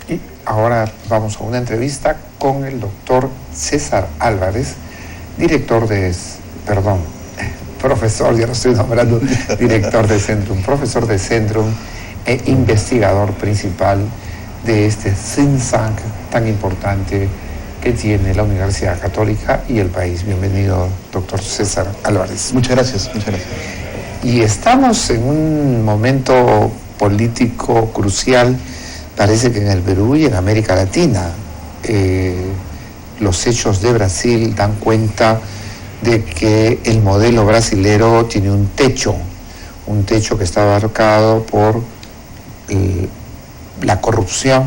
Y ahora vamos a una entrevista con el doctor César Álvarez, profesor, ya lo estoy nombrando, director de Centrum, profesor de Centrum e investigador principal de este think tank tan importante que tiene la Universidad Católica y el país. Bienvenido, doctor César Álvarez. Muchas gracias, muchas gracias. Y estamos en un momento político crucial, parece que en el Perú y en América Latina. Los hechos de Brasil dan cuenta de que el modelo brasilero tiene un techo que está abarcado por la corrupción,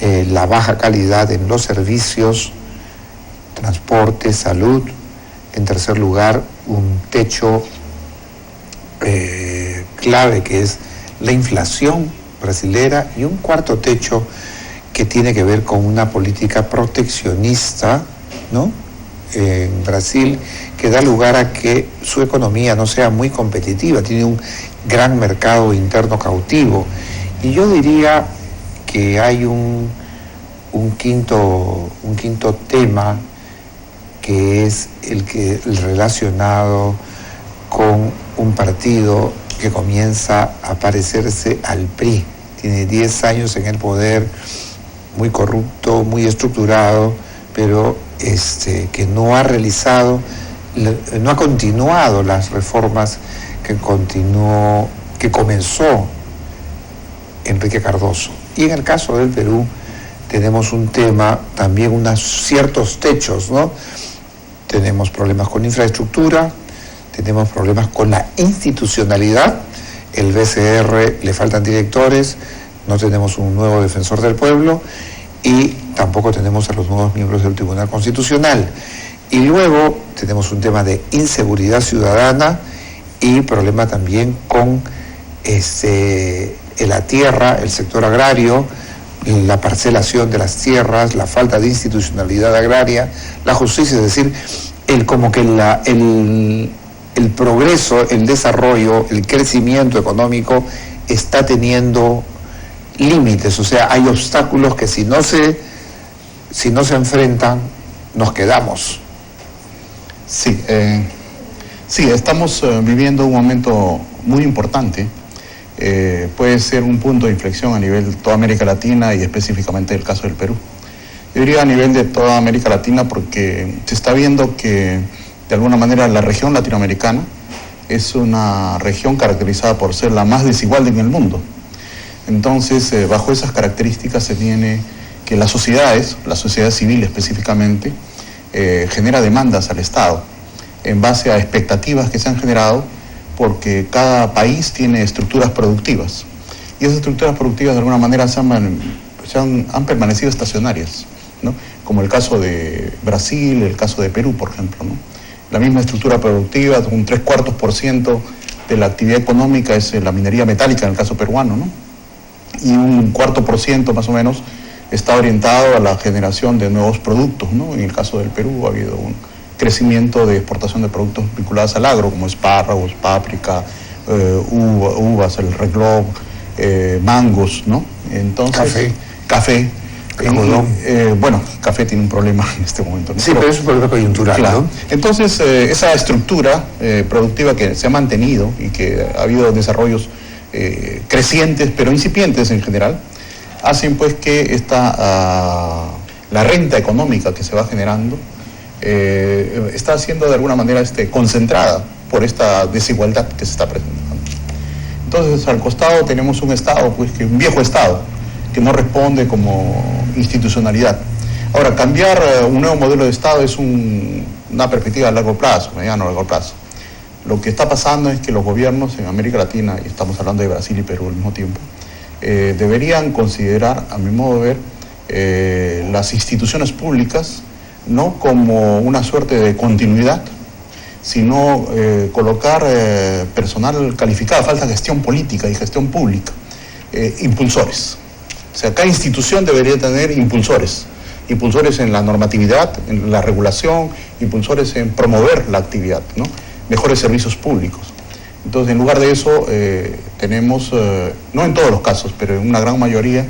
la baja calidad en los servicios, transporte, salud. En tercer lugar, un techo clave que es la inflación brasilera, y un cuarto techo que tiene que ver con una política proteccionista, ¿no?, en Brasil, que da lugar a que su economía no sea muy competitiva, tiene un gran mercado interno cautivo. Y yo diría que hay un quinto tema, que es el relacionado con un partido que comienza a parecerse al PRI. Tiene 10 años en el poder, muy corrupto, muy estructurado, pero que no ha continuado las reformas que comenzó Enrique Cardoso. Y en el caso del Perú tenemos un tema, también ciertos techos, ¿no? Tenemos problemas con infraestructura, tenemos problemas con la institucionalidad. El BCR le faltan directores, no tenemos un nuevo defensor del pueblo y tampoco tenemos a los nuevos miembros del Tribunal Constitucional. Y luego tenemos un tema de inseguridad ciudadana y problema también con la tierra, el sector agrario, la parcelación de las tierras, la falta de institucionalidad agraria, la justicia, es decir, el progreso, el desarrollo, el crecimiento económico está teniendo límites. O sea, hay obstáculos que si no se enfrentan, nos quedamos. Sí, estamos viviendo un momento muy importante. Puede ser un punto de inflexión a nivel de toda América Latina y específicamente el caso del Perú. Yo diría a nivel de toda América Latina porque se está viendo que de alguna manera la región latinoamericana es una región caracterizada por ser la más desigual en el mundo. Entonces, bajo esas características se tiene que la sociedad civil específicamente, genera demandas al Estado en base a expectativas que se han generado porque cada país tiene estructuras productivas. Y esas estructuras productivas de alguna manera han permanecido estacionarias, ¿no? Como el caso de Brasil, el caso de Perú, por ejemplo, ¿no? La misma estructura productiva, un 3/4% de la actividad económica es la minería metálica en el caso peruano, ¿no? Y un 4% más o menos está orientado a la generación de nuevos productos, ¿no? En el caso del Perú ha habido un crecimiento de exportación de productos vinculados al agro, como espárragos, páprica, uvas, el reloj, mangos, ¿no? Entonces, café. Café tiene un problema en este momento, ¿no? Sí, pero es un problema coyuntural, claro, ¿no? Entonces, esa estructura productiva que se ha mantenido y que ha habido desarrollos crecientes, pero incipientes en general, hacen pues que la renta económica que se va generando está siendo de alguna manera concentrada por esta desigualdad que se está presentando. Entonces, al costado tenemos un Estado, pues, un viejo Estado, que no responde como institucionalidad. Ahora, cambiar un nuevo modelo de Estado es una perspectiva a largo plazo, mediano a largo plazo. Lo que está pasando es que los gobiernos en América Latina, y estamos hablando de Brasil y Perú al mismo tiempo, deberían considerar, a mi modo de ver, las instituciones públicas no como una suerte de continuidad, sino colocar personal calificado, falta gestión política y gestión pública, impulsores. O sea, cada institución debería tener impulsores en la normatividad, en la regulación, impulsores en promover la actividad, ¿no? Mejores servicios públicos. Entonces, en lugar de eso, tenemos, no en todos los casos, pero en una gran mayoría,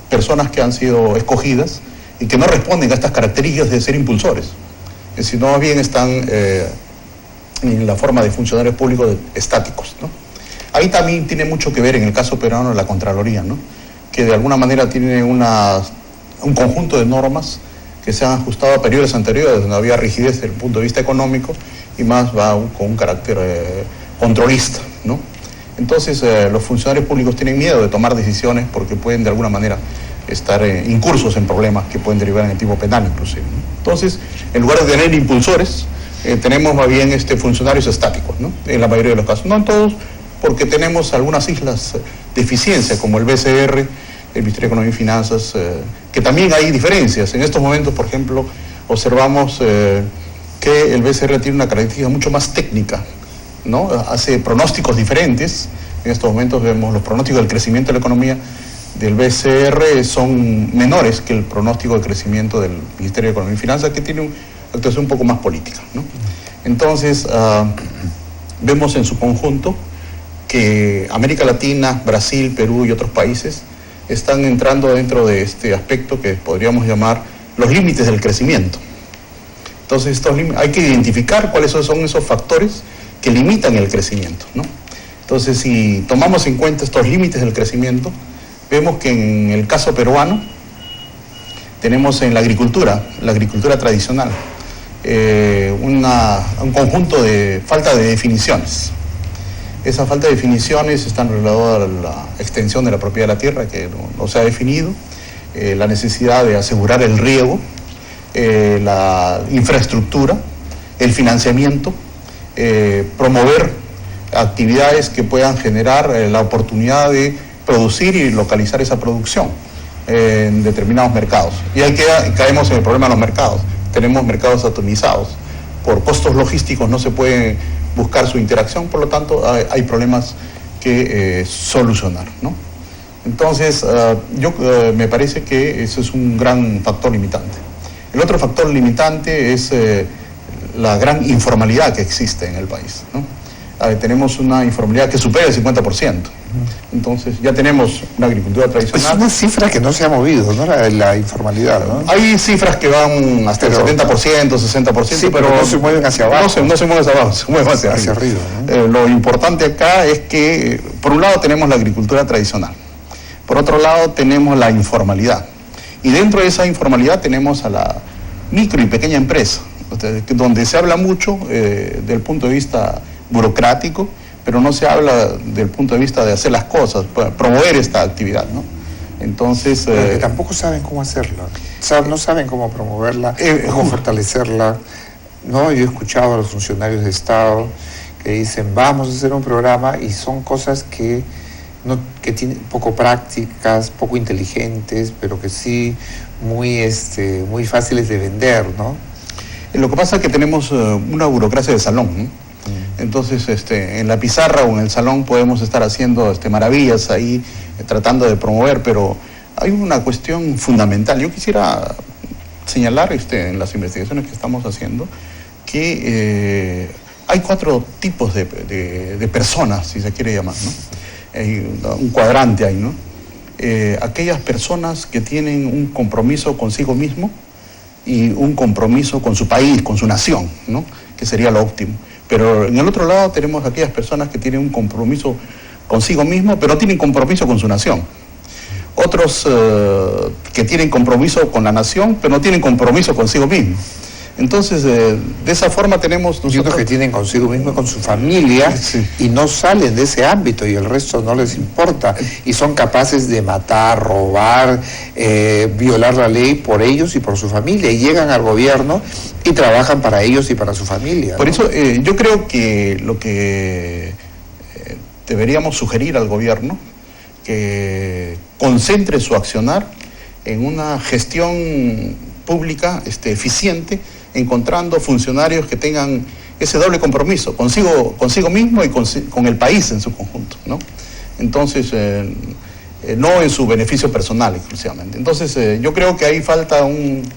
personas que han sido escogidas y que no responden a estas características de ser impulsores, sino más bien están en la forma de funcionarios públicos estáticos, ¿no? Ahí también tiene mucho que ver en el caso peruano la Contraloría, ¿no? Que de alguna manera tiene un conjunto de normas que se han ajustado a periodos anteriores donde había rigidez desde el punto de vista económico y más va con un carácter controlista, ¿no? Entonces los funcionarios públicos tienen miedo de tomar decisiones porque pueden de alguna manera estar incursos en problemas que pueden derivar en el tipo penal inclusive, ¿no? Entonces, en lugar de tener impulsores, tenemos más bien funcionarios estáticos, ¿no? En la mayoría de los casos, no en todos, porque tenemos algunas islas de eficiencia como el BCR, el Ministerio de Economía y Finanzas, que también hay diferencias. En estos momentos, por ejemplo, observamos que el BCR tiene una característica mucho más técnica, ¿no? Hace pronósticos diferentes. En estos momentos vemos los pronósticos del crecimiento de la economía del BCR son menores que el pronóstico de crecimiento del Ministerio de Economía y Finanzas, que tiene una actuación un poco más política, ¿no? Entonces, vemos en su conjunto que América Latina, Brasil, Perú y otros países están entrando dentro de este aspecto que podríamos llamar los límites del crecimiento. Entonces, hay que identificar cuáles son esos factores que limitan el crecimiento, ¿no? Entonces, si tomamos en cuenta estos límites del crecimiento, vemos que en el caso peruano tenemos en la agricultura tradicional, un conjunto de falta de definiciones. Esa falta de definiciones están relacionadas a la extensión de la propiedad de la tierra, que no se ha definido, la necesidad de asegurar el riego, la infraestructura, el financiamiento, promover actividades que puedan generar la oportunidad de producir y localizar esa producción en determinados mercados. Y ahí caemos en el problema de los mercados. Tenemos mercados atomizados. Por costos logísticos no se puede buscar su interacción, por lo tanto hay problemas que solucionar, ¿no? Entonces, me parece que eso es un gran factor limitante. El otro factor limitante es la gran informalidad que existe en el país, ¿no? Tenemos una informalidad que supera el 50%. Entonces, ya tenemos una agricultura tradicional. Es una cifra que no se ha movido, ¿no? La informalidad, ¿no? Hay cifras que van hasta el 70%, 60%, sí, pero no se mueven hacia abajo. No se mueven hacia abajo, se mueven hacia arriba, ¿no? Lo importante acá es que, por un lado, tenemos la agricultura tradicional. Por otro lado, tenemos la informalidad. Y dentro de esa informalidad tenemos a la micro y pequeña empresa, donde se habla mucho del punto de vista burocrático, pero no se habla del punto de vista de hacer las cosas, promover esta actividad, ¿no? Entonces... que tampoco saben cómo hacerla, no saben cómo promoverla, cómo fortalecerla, ¿no? Yo he escuchado a los funcionarios de Estado que dicen, vamos a hacer un programa, y son cosas que tienen poco prácticas, poco inteligentes, pero que sí muy fáciles de vender, ¿no? Lo que pasa es que tenemos una burocracia de salón, ¿no? Entonces, en la pizarra o en el salón podemos estar haciendo maravillas ahí, tratando de promover, pero hay una cuestión fundamental. Yo quisiera señalar en las investigaciones que estamos haciendo que hay 4 tipos de personas, si se quiere llamar, ¿no? Hay un cuadrante ahí, ¿no? Aquellas personas que tienen un compromiso consigo mismo y un compromiso con su país, con su nación, ¿no? Que sería lo óptimo. Pero en el otro lado tenemos aquellas personas que tienen un compromiso consigo mismo, pero no tienen compromiso con su nación. Otros que tienen compromiso con la nación, pero no tienen compromiso consigo mismo. Entonces, de esa forma tenemos nosotros que tienen consigo mismo, con su familia, sí, y no salen de ese ámbito y el resto no les importa. Y son capaces de matar, robar, violar la ley por ellos y por su familia. Y llegan al gobierno y trabajan para ellos y para su familia, ¿no? Por eso yo creo que lo que deberíamos sugerir al gobierno, que concentre su accionar en una gestión pública eficiente, encontrando funcionarios que tengan ese doble compromiso, consigo mismo y con el país en su conjunto, ¿no? Entonces, no en su beneficio personal exclusivamente. Entonces, yo creo que ahí falta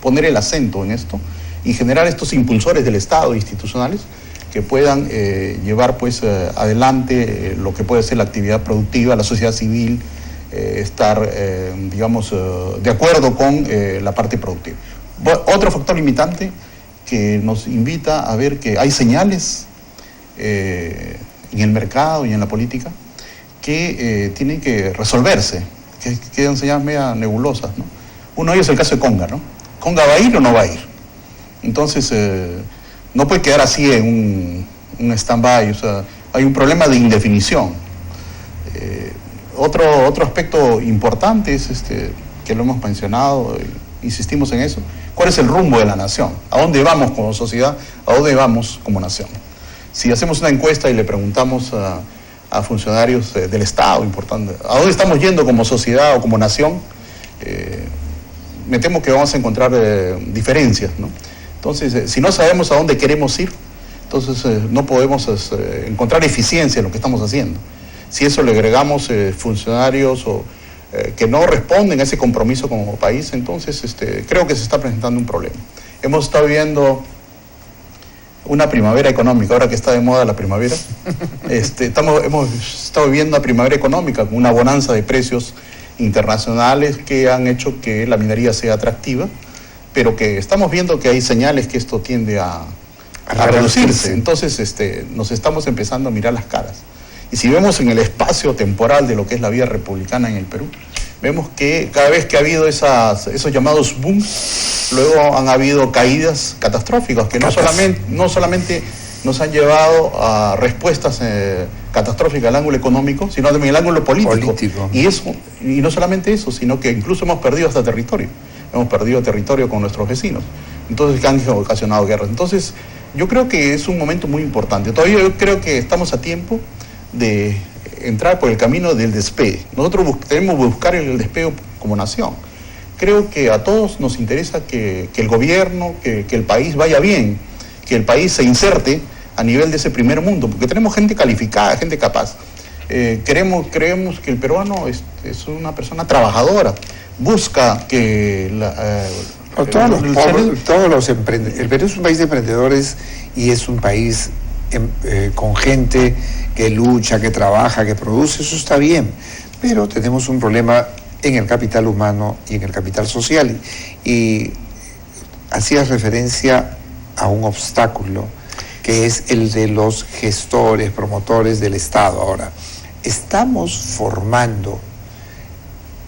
poner el acento en esto y generar estos impulsores del Estado institucionales que puedan llevar adelante lo que puede ser la actividad productiva, la sociedad civil, estar, digamos, de acuerdo con la parte productiva. Otro factor limitante que nos invita a ver que hay señales en el mercado y en la política que tienen que resolverse, que quedan señales media nebulosas, ¿no? Uno de ellos es el caso de Conga, ¿no? ¿Conga va a ir o no va a ir? Entonces, no puede quedar así en un stand-by, o sea, hay un problema de indefinición. Otro aspecto importante es, que lo hemos mencionado, insistimos en eso, ¿cuál es el rumbo de la nación? ¿A dónde vamos como sociedad? ¿A dónde vamos como nación? Si hacemos una encuesta y le preguntamos a funcionarios del Estado, importante, ¿a dónde estamos yendo como sociedad o como nación? Me temo que vamos a encontrar diferencias, ¿no? Entonces, si no sabemos a dónde queremos ir, entonces no podemos encontrar eficiencia en lo que estamos haciendo. Si eso le agregamos funcionarios que no responden a ese compromiso como país, entonces creo que se está presentando un problema. Hemos estado viendo una primavera económica, ahora que está de moda la primavera. Hemos estado viviendo una primavera económica con una bonanza de precios internacionales que han hecho que la minería sea atractiva, pero que estamos viendo que hay señales que esto tiende a reducirse. Entonces nos estamos empezando a mirar las caras. Y si vemos en el espacio temporal de lo que es la vida republicana en el Perú, vemos que cada vez que ha habido esos llamados booms, luego han habido caídas catastróficas que no solamente nos han llevado a respuestas catastróficas al ángulo económico, sino también al ángulo político. Y no solamente eso, sino que incluso hemos perdido hasta territorio. Hemos perdido territorio con nuestros vecinos. Entonces, que han ocasionado guerras. Entonces, yo creo que es un momento muy importante. Todavía yo creo que estamos a tiempo de entrar por el camino del despegue. Nosotros debemos buscar el despegue como nación. Creo que a todos nos interesa que el gobierno, que el país vaya bien, que el país se inserte a nivel de ese primer mundo, porque tenemos gente calificada, gente capaz. Creemos que el peruano es una persona trabajadora, busca que el Perú es un país de emprendedores y es un país con gente que lucha, que trabaja, que produce, eso está bien, pero tenemos un problema en el capital humano y en el capital social. Y hacías referencia a un obstáculo que es el de los gestores, promotores del Estado. Ahora, estamos formando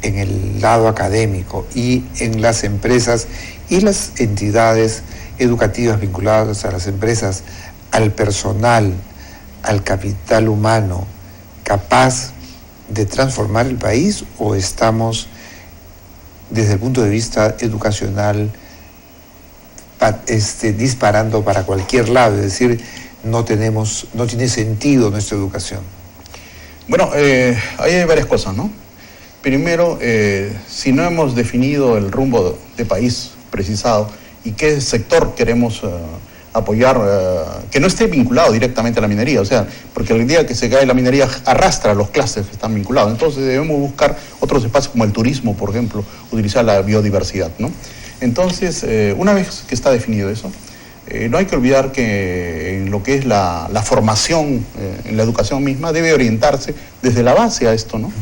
en el lado académico y en las empresas y las entidades educativas vinculadas a las empresas, al personal, al capital humano capaz de transformar el país, o estamos desde el punto de vista educacional disparando para cualquier lado, es decir, no tiene sentido nuestra educación? Bueno, ahí hay varias cosas, ¿no? Primero, si no hemos definido el rumbo de país precisado y qué sector queremos apoyar, que no esté vinculado directamente a la minería, o sea, porque el día que se cae la minería arrastra a los clústeres que están vinculados. Entonces debemos buscar otros espacios como el turismo, por ejemplo, utilizar la biodiversidad, ¿no? Entonces, una vez que está definido eso, no hay que olvidar que en lo que es la formación, en la educación misma, debe orientarse desde la base a esto, ¿no?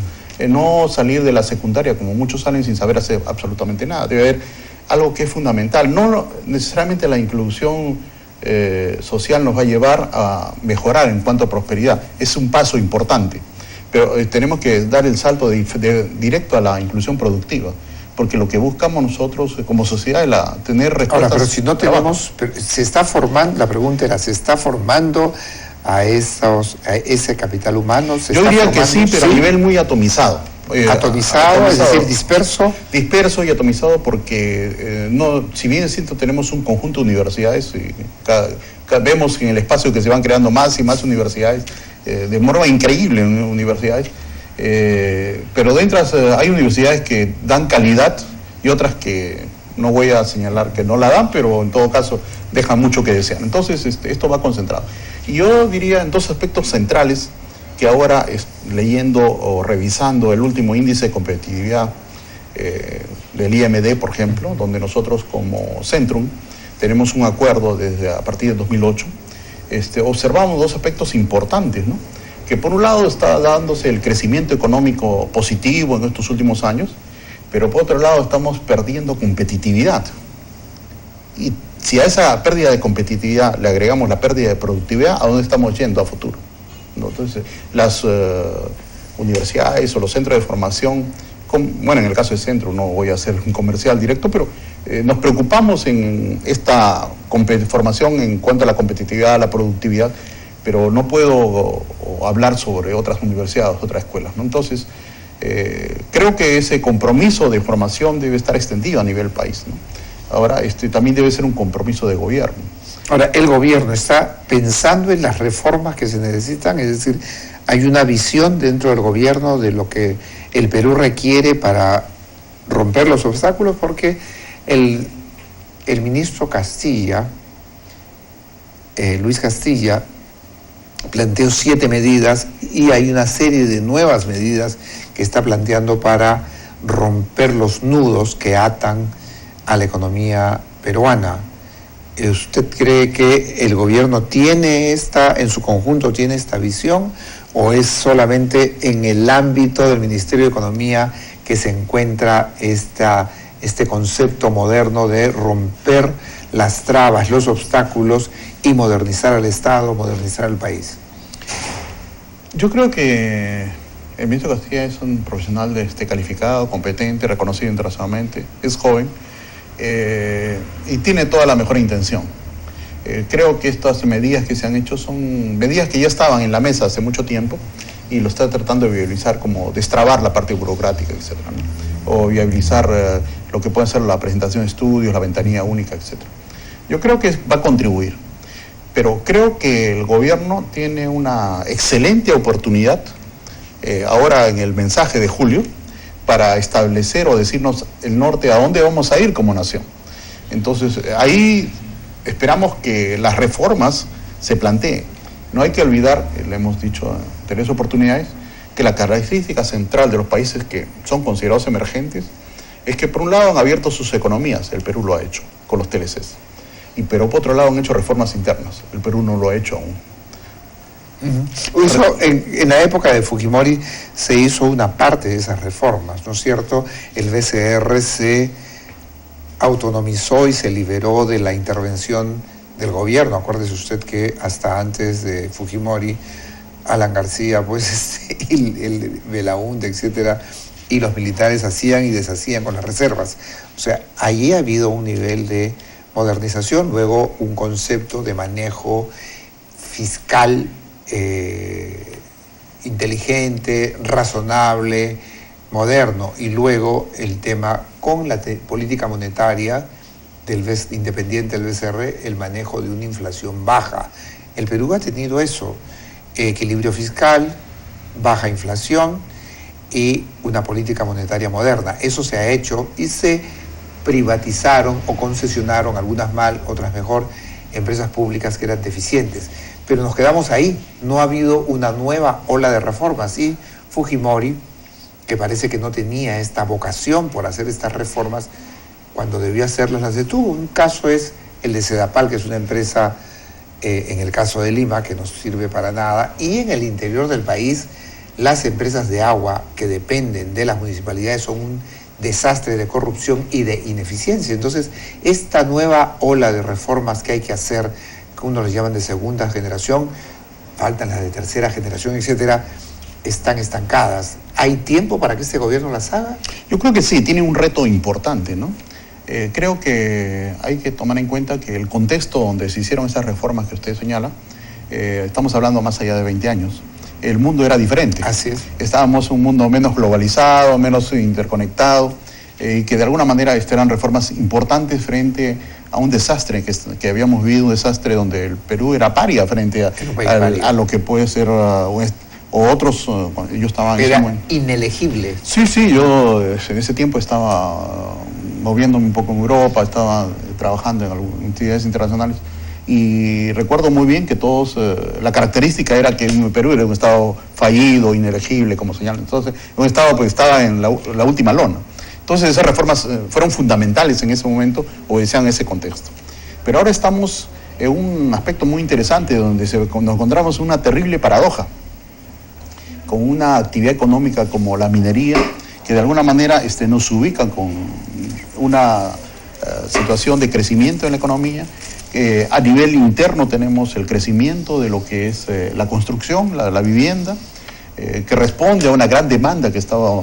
No salir de la secundaria, como muchos salen sin saber hacer absolutamente nada. Debe haber algo que es fundamental. No necesariamente la inclusión social nos va a llevar a mejorar en cuanto a prosperidad. Es un paso importante, pero tenemos que dar el salto directo a la inclusión productiva, porque lo que buscamos nosotros como sociedad es tener respuestas. Ahora, pero si no tenemos, se está formando, la pregunta era, ¿se está formando a ese capital humano? Yo diría que sí, pero a nivel muy atomizado. Atomizado, es decir, disperso. Disperso y atomizado porque, si bien es cierto, tenemos un conjunto de universidades, y vemos en el espacio que se van creando más y más universidades, de forma increíble universidades, pero dentro hay universidades que dan calidad y otras que no voy a señalar que no la dan, pero en todo caso dejan mucho que desear. Entonces esto va concentrado. Y yo diría en dos aspectos centrales que ahora, leyendo o revisando el último índice de competitividad del IMD, por ejemplo, donde nosotros como Centrum tenemos un acuerdo a partir de 2008, observamos dos aspectos importantes, ¿no? que por un lado está dándose el crecimiento económico positivo en estos últimos años, pero por otro lado estamos perdiendo competitividad. Y si a esa pérdida de competitividad le agregamos la pérdida de productividad, ¿a dónde estamos yendo a futuro? ¿No? Entonces, las universidades o los centros de formación, bueno, en el caso del centro no voy a hacer un comercial directo, pero nos preocupamos en esta formación en cuanto a la competitividad, la productividad, pero no puedo hablar sobre otras universidades, otras escuelas, ¿no? Entonces, creo que ese compromiso de formación debe estar extendido a nivel país, ¿no? Ahora, también debe ser un compromiso de gobierno. Ahora, el gobierno está pensando en las reformas que se necesitan, es decir, hay una visión dentro del gobierno de lo que el Perú requiere para romper los obstáculos, porque el ministro Castilla, Luis Castilla, planteó 7 medidas y hay una serie de nuevas medidas que está planteando para romper los nudos que atan a la economía peruana. ¿Usted cree que el gobierno tiene en su conjunto tiene esta visión, o es solamente en el ámbito del Ministerio de Economía que se encuentra este concepto moderno de romper las trabas, los obstáculos y modernizar al Estado, modernizar al país? Yo creo que el ministro Castilla es un profesional calificado, competente, reconocido internacionalmente, es joven y tiene toda la mejor intención. Creo que estas medidas que se han hecho son medidas que ya estaban en la mesa hace mucho tiempo y lo está tratando de viabilizar, como destrabar la parte burocrática, etc., ¿no? O viabilizar lo que puede ser la presentación de estudios, la ventanilla única, etc. Yo creo que va a contribuir, pero creo que el gobierno tiene una excelente oportunidad ahora en el mensaje de julio para establecer o decirnos el norte a dónde vamos a ir como nación. Entonces, ahí esperamos que las reformas se planteen. No hay que olvidar, le hemos dicho en anteriores oportunidades, que la característica central de los países que son considerados emergentes es que por un lado han abierto sus economías, el Perú lo ha hecho con los TLCs, pero por otro lado han hecho reformas internas, el Perú no lo ha hecho aún. Eso, en la época de Fujimori se hizo una parte de esas reformas, ¿no es cierto? El BCR se autonomizó y se liberó de la intervención del gobierno. Acuérdese usted que hasta antes de Fujimori, Alan García, pues, el Belaúnde, etcétera, y los militares hacían y deshacían con las reservas. O sea, allí ha habido un nivel de modernización, luego un concepto de manejo fiscal inteligente, razonable, moderno, y luego el tema con la política monetaria independiente del BCR, el manejo de una inflación baja. El Perú ha tenido eso, equilibrio fiscal, baja inflación y una política monetaria moderna. Eso se ha hecho y se privatizaron o concesionaron, algunas mal, otras mejor, empresas públicas que eran deficientes. Pero nos quedamos ahí, no ha habido una nueva ola de reformas. Y Fujimori, que parece que no tenía esta vocación por hacer estas reformas, cuando debió hacerlas las detuvo. Un caso es el de Sedapal, que es una empresa, en el caso de Lima, que no sirve para nada, y en el interior del país las empresas de agua que dependen de las municipalidades son un desastre de corrupción y de ineficiencia. Entonces, esta nueva ola de reformas que hay que hacer, que unos les llaman de segunda generación, faltan las de tercera generación, etcétera, están estancadas. ¿Hay tiempo para que este gobierno las haga? Yo creo que sí, tiene un reto importante, ¿no? Creo que hay que tomar en cuenta que el contexto donde se hicieron esas reformas que usted señala, estamos hablando más allá de 20 años, el mundo era diferente. Así es. Estábamos en un mundo menos globalizado, menos interconectado, y que de alguna manera eran reformas importantes frente a un desastre que habíamos vivido, un desastre donde el Perú era paria frente a lo que puede ser o otros, yo estaba en era inelegible. Sí, yo en ese tiempo estaba moviéndome un poco en Europa, estaba trabajando en algunas entidades internacionales y recuerdo muy bien que todos, la característica era que Perú era un estado fallido, inelegible, como señalan. Entonces, un estado pues estaba en la última lona. Entonces esas reformas fueron fundamentales en ese momento, obedecían ese contexto. Pero ahora estamos en un aspecto muy interesante donde nos encontramos una terrible paradoja. con una actividad económica como la minería, que de alguna manera nos ubican con una situación de crecimiento en la economía. A nivel interno tenemos el crecimiento de lo que es la construcción, la vivienda, que responde a una gran demanda que estaba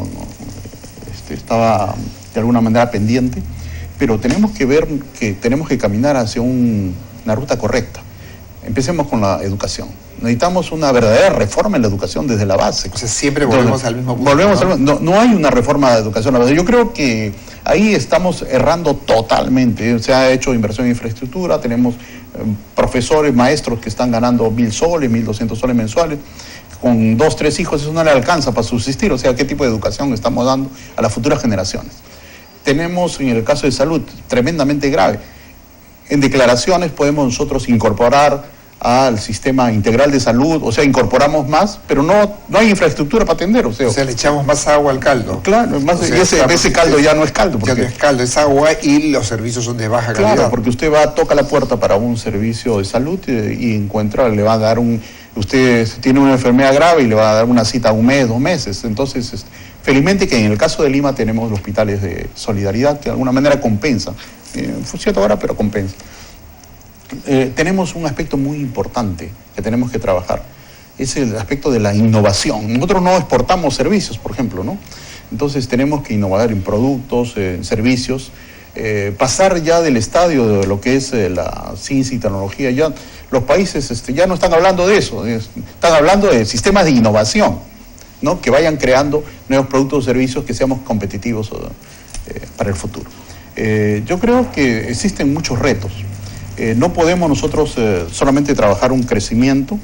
de alguna manera pendiente, pero tenemos que ver que tenemos que caminar hacia una ruta correcta. Empecemos con la educación. Necesitamos una verdadera reforma en la educación desde la base. O sea, siempre volvemos al mismo punto. No hay una reforma de educación a la base. Yo creo que ahí estamos errando totalmente. Se ha hecho inversión en infraestructura, tenemos profesores, maestros que están ganando 1.000 soles, 1.200 soles mensuales. Con 2, 3 hijos eso no le alcanza para subsistir. O sea, ¿qué tipo de educación estamos dando a las futuras generaciones? Tenemos, en el caso de salud, tremendamente grave. En declaraciones podemos nosotros incorporar al sistema integral de salud, o sea, incorporamos más, pero no hay infraestructura para atender. O sea, le echamos más agua al caldo. Claro, más, o sea, ese caldo ya no es caldo. Ya no es caldo, es agua y los servicios son de baja calidad. Claro, porque usted toca la puerta para un servicio de salud y encuentra, le va a dar usted tiene una enfermedad grave y le va a dar una cita 1 mes, 2 meses. Entonces, felizmente que en el caso de Lima tenemos los hospitales de solidaridad que de alguna manera compensan, cierta hora, pero compensa. Tenemos un aspecto muy importante que tenemos que trabajar, es el aspecto de la innovación. Nosotros no exportamos servicios, por ejemplo, ¿no? Entonces tenemos que innovar en productos, en servicios, pasar ya del estadio de lo que es la ciencia y tecnología. Ya los países ya no están hablando de eso, están hablando de sistemas de innovación, ¿no? Que vayan creando nuevos productos o servicios que seamos competitivos para el futuro. Yo creo que existen muchos retos. No podemos nosotros solamente trabajar un crecimiento,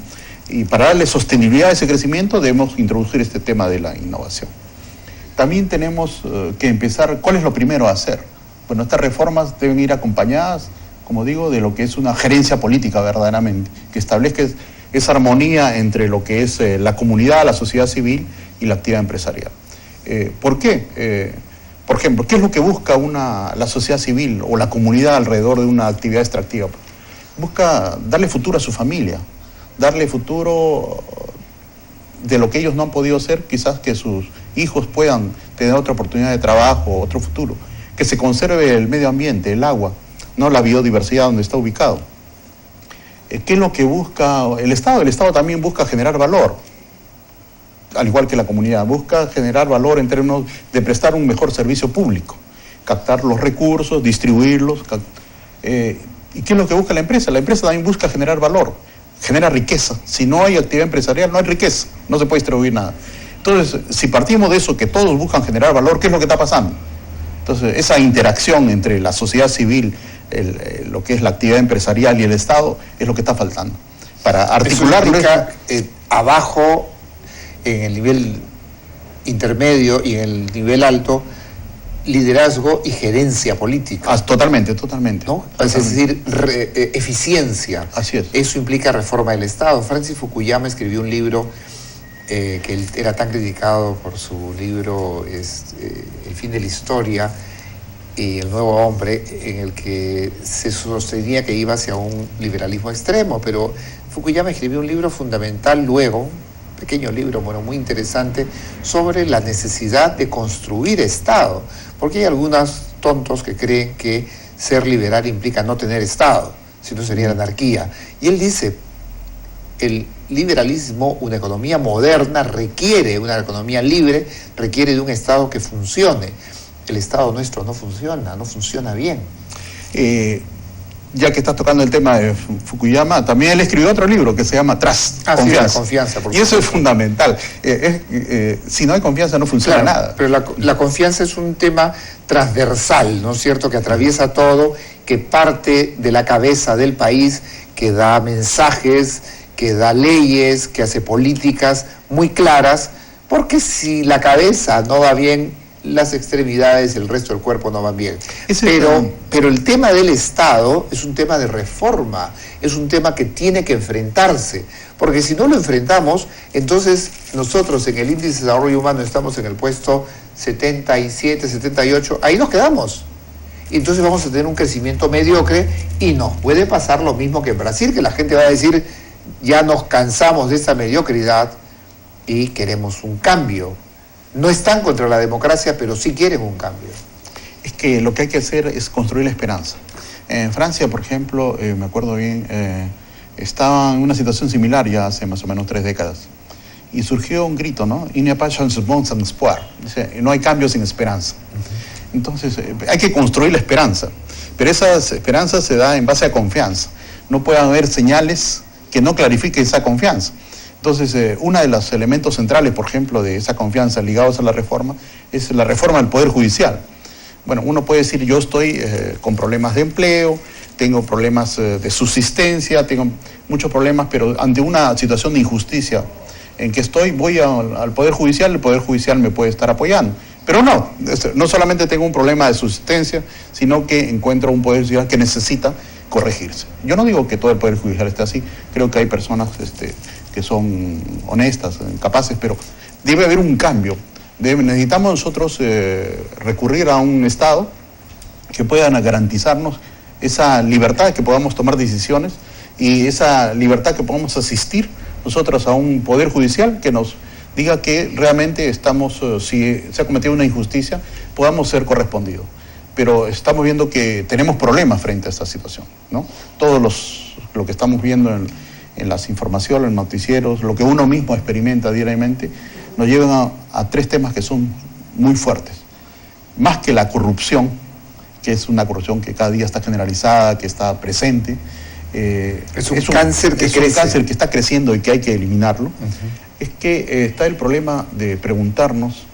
y para darle sostenibilidad a ese crecimiento debemos introducir este tema de la innovación. También tenemos que empezar, ¿cuál es lo primero a hacer? Bueno, estas reformas deben ir acompañadas, como digo, de lo que es una gerencia política verdaderamente, que establezca esa armonía entre lo que es la comunidad, la sociedad civil y la actividad empresarial. ¿Por qué? Por ejemplo, ¿qué es lo que busca la sociedad civil o la comunidad alrededor de una actividad extractiva? Busca darle futuro a su familia, darle futuro de lo que ellos no han podido hacer, quizás que sus hijos puedan tener otra oportunidad de trabajo, otro futuro, que se conserve el medio ambiente, el agua, no la biodiversidad donde está ubicado. ¿Qué es lo que busca el Estado? El Estado también busca generar valor, al igual que la comunidad, busca generar valor en términos de prestar un mejor servicio público, captar los recursos, distribuirlos. ¿Y qué es lo que busca la empresa? La empresa también busca generar valor, genera riqueza. Si no hay actividad empresarial, no hay riqueza, no se puede distribuir nada. Entonces, si partimos de eso, que todos buscan generar valor, ¿qué es lo que está pasando? Entonces, esa interacción entre la sociedad civil, lo que es la actividad empresarial y el Estado, es lo que está faltando. Para articular... abajo, en el nivel intermedio y en el nivel alto, liderazgo y gerencia política. Totalmente. ¿No? Es decir, eficiencia. Así es. Eso implica reforma del Estado. Francis Fukuyama escribió un libro que él era tan criticado por su libro El fin de la historia y El nuevo hombre, en el que se sostenía que iba hacia un liberalismo extremo, pero Fukuyama escribió un libro fundamental luego, pequeño libro, bueno, muy interesante, sobre la necesidad de construir Estado, porque hay algunos tontos que creen que ser liberal implica no tener Estado, si no sería la anarquía. Y él dice, el liberalismo, una economía moderna, requiere, una economía libre, requiere de un Estado que funcione. El Estado nuestro no funciona bien. Ya que estás tocando el tema de Fukuyama, también él escribió otro libro que se llama Trust, Confianza. Sí, confianza, y eso es fundamental. Si no hay confianza no funciona nada. Pero la confianza es un tema transversal, ¿no es cierto?, que atraviesa todo, que parte de la cabeza del país, que da mensajes, que da leyes, que hace políticas muy claras, porque si la cabeza no va bien, las extremidades, el resto del cuerpo no van bien. Pero el tema del Estado es un tema de reforma, es un tema que tiene que enfrentarse, porque si no lo enfrentamos, entonces nosotros en el índice de desarrollo humano estamos en el puesto 77, 78, ahí nos quedamos. Y entonces vamos a tener un crecimiento mediocre y nos puede pasar lo mismo que en Brasil, que la gente va a decir, ya nos cansamos de esta mediocridad, y queremos un cambio. No están contra la democracia, pero sí quieren un cambio. Es que lo que hay que hacer es construir la esperanza. En Francia, por ejemplo, me acuerdo bien, estaba en una situación similar ya hace más o menos 3 décadas. Y surgió un grito, ¿no? Il n'y a pas changement sans espoir. Dice, no hay cambio sin esperanza. Entonces, hay que construir la esperanza. Pero esa esperanza se da en base a confianza. No puede haber señales que no clarifiquen esa confianza. Entonces, uno de los elementos centrales, por ejemplo, de esa confianza ligados a la reforma, es la reforma del Poder Judicial. Bueno, uno puede decir, yo estoy con problemas de empleo, tengo problemas de subsistencia, tengo muchos problemas, pero ante una situación de injusticia en que estoy, voy al Poder Judicial, el Poder Judicial me puede estar apoyando. Pero no solamente tengo un problema de subsistencia, sino que encuentro un Poder Judicial que necesita corregirse. Yo no digo que todo el Poder Judicial esté así, creo que hay personas que son honestas, capaces, pero debe haber un cambio. Necesitamos nosotros recurrir a un Estado que pueda garantizarnos esa libertad de que podamos tomar decisiones y esa libertad que podamos asistir nosotros a un Poder Judicial que nos diga que realmente estamos, si se ha cometido una injusticia, podamos ser correspondidos. Pero estamos viendo que tenemos problemas frente a esta situación, ¿no? Lo que estamos viendo en las informaciones, en noticieros, lo que uno mismo experimenta diariamente, nos llevan a 3 temas que son muy fuertes. Más que la corrupción, que es una corrupción que cada día está generalizada, que está presente. Es un cáncer que está creciendo y que hay que eliminarlo. Es que está el problema de preguntarnos,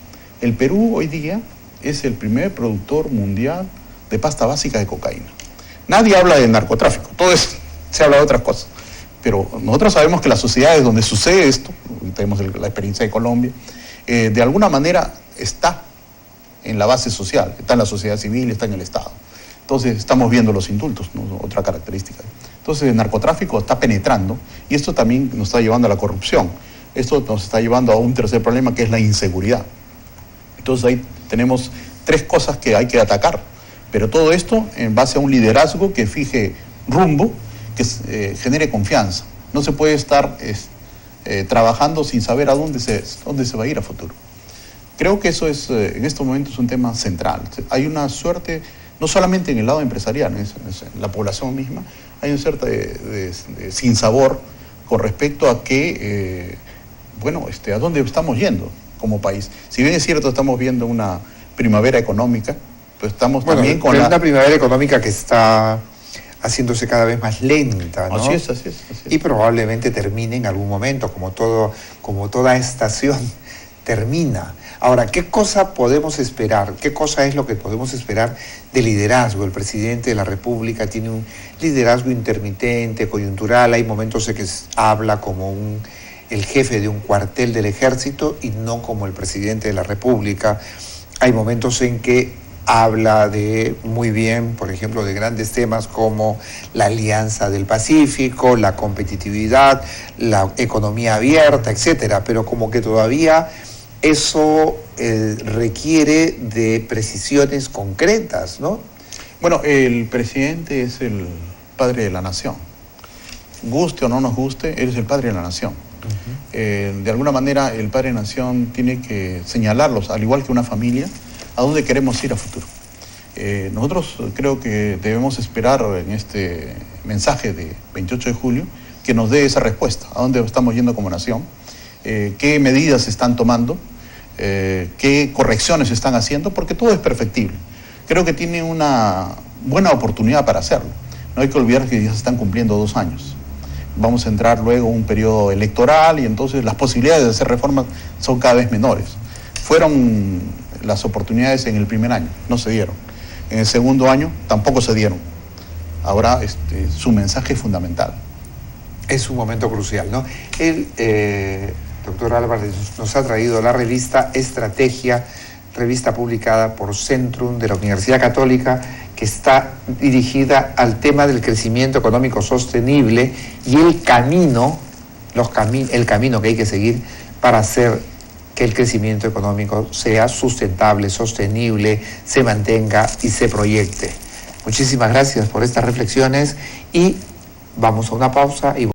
el Perú hoy día es el primer productor mundial de pasta básica de cocaína. Nadie habla de narcotráfico, todo eso se habla de otras cosas. Pero nosotros sabemos que las sociedades donde sucede esto, tenemos la experiencia de Colombia, de alguna manera está en la base social, está en la sociedad civil, está en el Estado. Entonces estamos viendo los indultos, ¿no? Otra característica. Entonces el narcotráfico está penetrando y esto también nos está llevando a la corrupción. Esto nos está llevando a un tercer problema que es la inseguridad. Entonces ahí tenemos 3 cosas que hay que atacar. Pero todo esto en base a un liderazgo que fije rumbo, que genere confianza. No se puede estar trabajando sin saber a dónde se va a ir a futuro. Creo que eso es, en estos momentos, un tema central. Hay una suerte, no solamente en el lado empresarial, en la población misma, hay una suerte de sinsabor con respecto a que, a dónde estamos yendo como país. Si bien es cierto, estamos viendo una primavera económica, pues estamos también con una primavera económica que está haciéndose cada vez más lenta, ¿no? Así es. Y probablemente termine en algún momento, como toda estación termina. Ahora, ¿qué cosa podemos esperar? ¿Qué cosa es lo que podemos esperar de liderazgo? El presidente de la República tiene un liderazgo intermitente, coyuntural. Hay momentos en que habla como el jefe de un cuartel del ejército y no como el presidente de la República. Hay momentos en que habla muy bien, por ejemplo, de grandes temas como la Alianza del Pacífico, la competitividad, la economía abierta, etcétera, pero como que todavía eso requiere de precisiones concretas, ¿no? Bueno, el presidente es el padre de la nación. Guste o no nos guste, él es el padre de la nación. De alguna manera, el padre de la nación tiene que señalarlos, al igual que una familia, a dónde queremos ir a futuro. Nosotros creo que debemos esperar en este mensaje de 28 de julio que nos dé esa respuesta, a dónde estamos yendo como nación, qué medidas se están tomando, qué correcciones se están haciendo, porque todo es perfectible. Creo que tiene una buena oportunidad para hacerlo. No hay que olvidar que ya se están cumpliendo 2 años. Vamos a entrar luego a un periodo electoral y entonces las posibilidades de hacer reformas son cada vez menores. Fueron las oportunidades en el primer año, no se dieron. En el segundo año tampoco se dieron. Ahora su mensaje es fundamental. Es un momento crucial, ¿no? El doctor Álvarez nos ha traído la revista Estrategia, revista publicada por Centrum de la Universidad Católica, que está dirigida al tema del crecimiento económico sostenible y el camino que hay que seguir para hacer que el crecimiento económico sea sustentable, sostenible, se mantenga y se proyecte. Muchísimas gracias por estas reflexiones y vamos a una pausa y